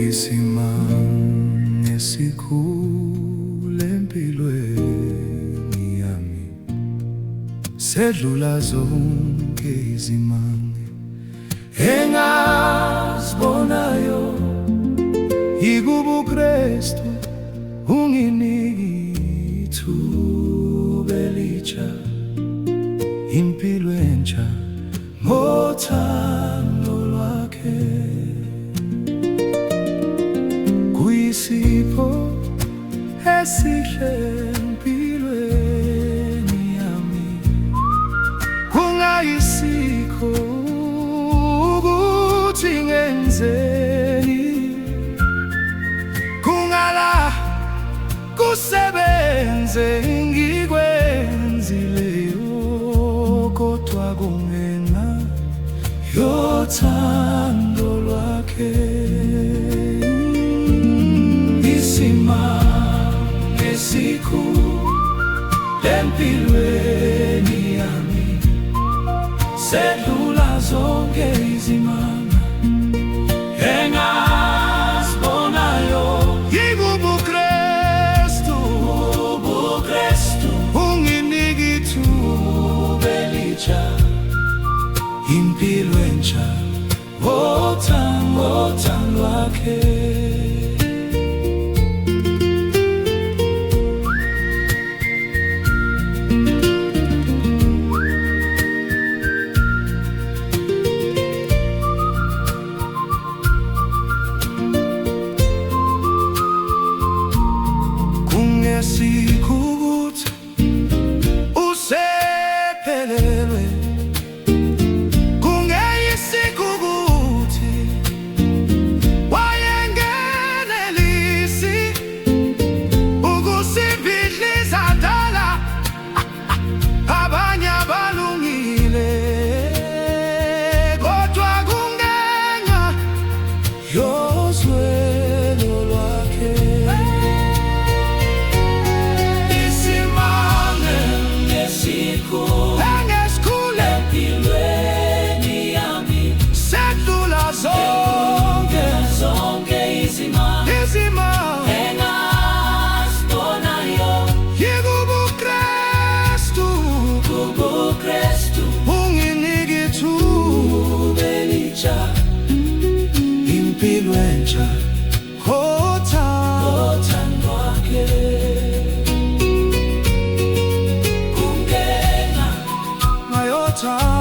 Isimanga esikhulu empilweni yami, sedlula zonke izimanga engazibonayo. Yikuba uKristu unginike ithuba elitsha, impilo entsha ngothando lwakhe. Kuyisipho esihle empilweni yami, kungayisikho ukuthi ngenzeni, kungala kusebenze ngikwenzileyo, kodwa kungenxa yothando lwakhe. Isimanga esikhulu empilweni yami, sedlula zonke izimanga engazibonayo. Yikuba uKristu unginike ithuba elitsha, impilo entsha ngothando lwakhe. Kungesikho ukuthi usephelelwe, kungeyisikho ukuthi wayengenelisi ukusibhidliza dala abanye abalungile, kodwa kungenxa yozwelo lwakhe. Engesikhulu empilweni yami, sedlula zonke izimanga engazibonayo. Yikuba uKristu unginike ithuba elitsha, impilo entsha ngothando lwakhe. Time